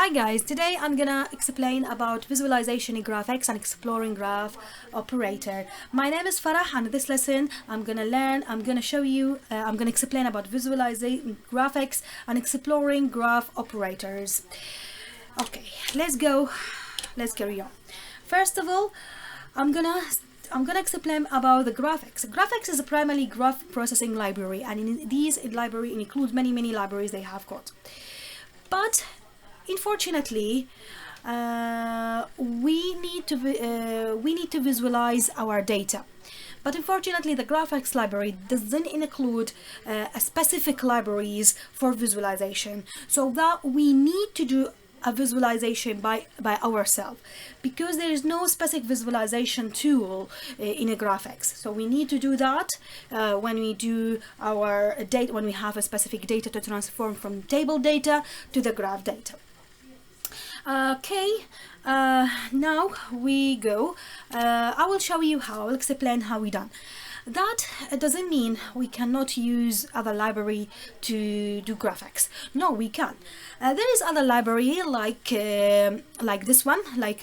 Hi guys, today I'm gonna explain about visualization in graphics and exploring graph operator. My name is Farah, and in this lesson I'm gonna show you, I'm gonna explain about visualizing graphics and exploring graph operators. Okay, let's carry on. First of all, I'm gonna explain about the graphics. Graphics is a primarily graph processing library, and in these library includes many libraries they have got. But unfortunately, we need to visualize our data. But unfortunately, the graphics library doesn't include specific libraries for visualization, so that we need to do a visualization by ourselves, because there is no specific visualization tool in a graphics. So we need to do that when we do our data, when we have a specific data to transform from table data to the graph data. Okay, now we go. I will show you how. I will explain how we done. That doesn't mean we cannot use other library to do graphics. No, we can. There is other library like this one, like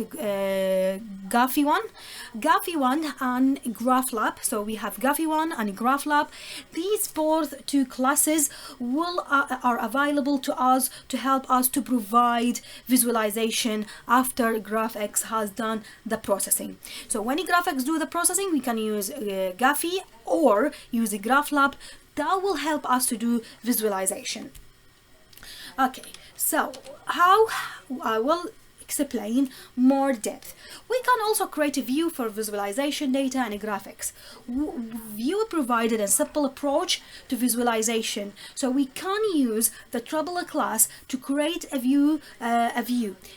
Gaphy1 and GraphLab. So we have Gaphy1 and GraphLab. These both two classes are available to us to help us to provide visualization after GraphX has done the processing. So when GraphX do the processing, we can use Gaphy or use a GraphLab. That will help us to do visualization. Okay, so how I will explain more depth. We can also create a view for visualization data and graphics. View provided a simple approach to visualization, so we can use the trouble class to create a view.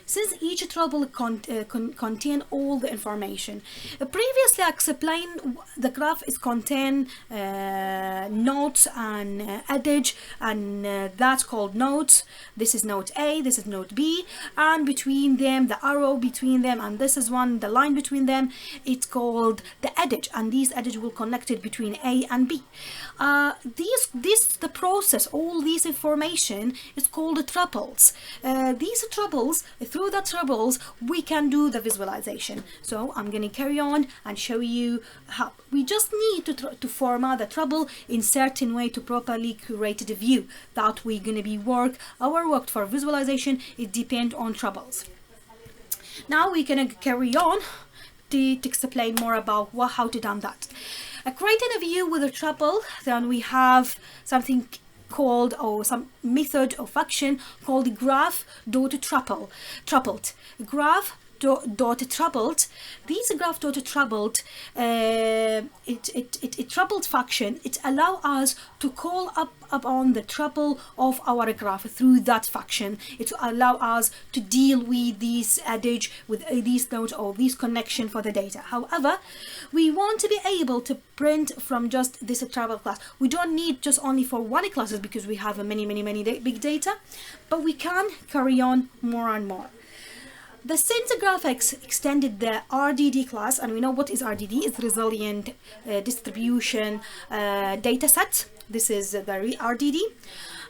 Since each trouble contain all the information. Previously I explained the graph is contain nodes and edge, and that's called nodes. This is node A, this is node B, and between them, the arrow between them, and this is one, the line between them, it's called the edge, and these edges will connect it between A and B. The process, all these information is called the tuples. These tuples, through the tuples we can do the visualization. So I'm going to carry on and show you how. We just need to format the tuple in certain way to properly curate the view that we're going to be our work for visualization. It depends on tuples. Now we're going to carry on to explain more about how to do that. Creating a view with a tuple, then we have something called, or some method or function called graph.tupled. Graph.tupled. These graph.tupled, it tupled function. It allow us to call upon the tuple of our graph through that function. It allow us to deal with these edge, with these nodes or these connection for the data. However, we want to be able to print from just this tuple class. We don't need just only for one classes, because we have many big data, but we can carry on more and more. The since graphics extended the RDD class, and we know what is RDD, it's resilient distribution data set. This is the RDD,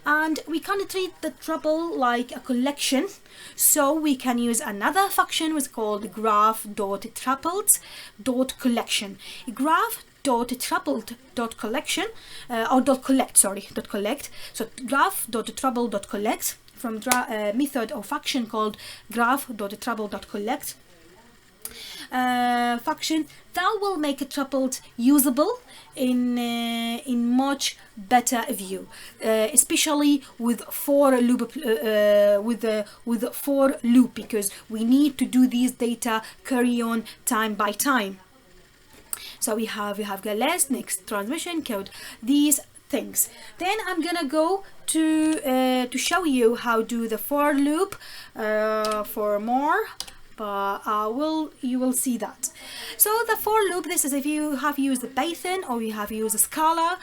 and we can treat the tuple like a collection, so we can use another function which is called graph.tupled.collection. Graph.tupled.collection or .collect, sorry, .collect. So graph.tupled.collect from method or function called graph.tupled.collect function that will make a tuple usable in much better view, especially with for loop for loop, because we need to do these data carry on time by time. So we have the last, next, transmission code, these things. Then I'm gonna go to show you how do the for loop for more, but you will see that. So the for loop, this is if you have used the Python or you have used Scala,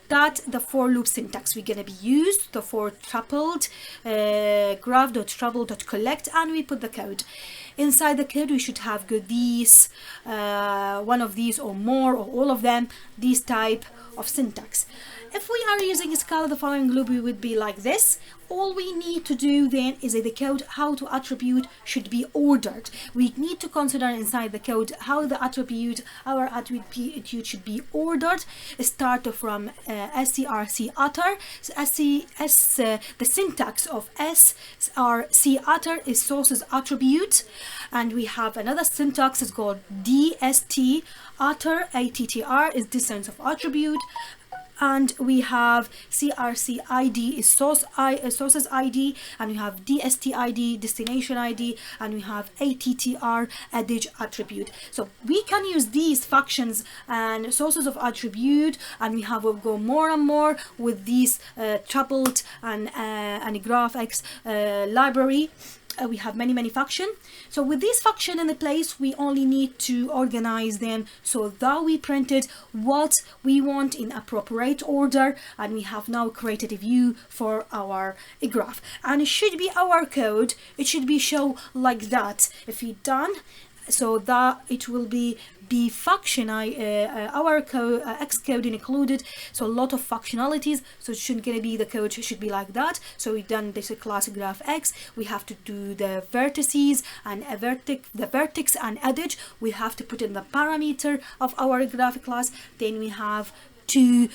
that the for loop syntax we're gonna be used, the for tupled graph.tupled.collect, and we put the code. Inside the code we should have these one of these or more or all of them, these type of syntax. If we are using Scala, the following loop would be like this. All we need to do then is in the code how to attribute should be ordered. We need to consider inside the code how the attribute, our attribute should be ordered. Start from src utter. The syntax of src utter is sources attribute, and we have another syntax is called dst utter. attr is distance of attribute. And we have crc id is sources id, and we have dst id destination id, and we have attr edge attribute. So we can use these functions and sources of attribute, and we have go more and more with these tupled and GraphX library. We have many function. So with this function in the place, we only need to organize them so that we printed what we want in appropriate order, and we have now created a view for our graph, and it should be our code. It should be show like that if we done, so that it will be function our code Xcode included, so a lot of functionalities. So it shouldn't gonna be the code should be like that. So we done this class graph X. We have to do the vertices and the vertex and edge. We have to put in the parameter of our graph class. Then we have to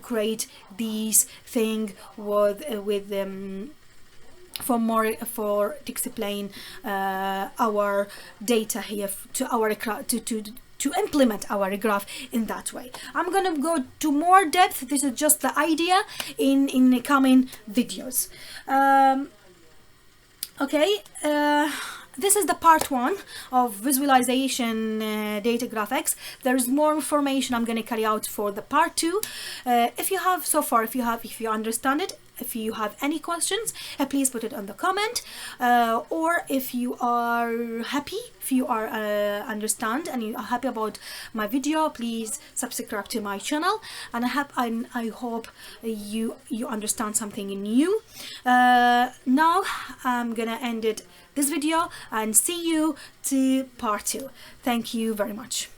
create these thing with to explain our data here to implement our graph in that way. I'm gonna go to more depth. This is just the idea in the coming videos. This is the part 1 of visualization data GraphX. There is more information I'm going to carry out for the part 2. If you have so far, if you understand it, if you have any questions, please put it on the comment, or if you are happy, if you are understand and you are happy about my video, please subscribe to my channel, and I hope you understand something new. Now I'm gonna end this video and see you to part 2. Thank you very much.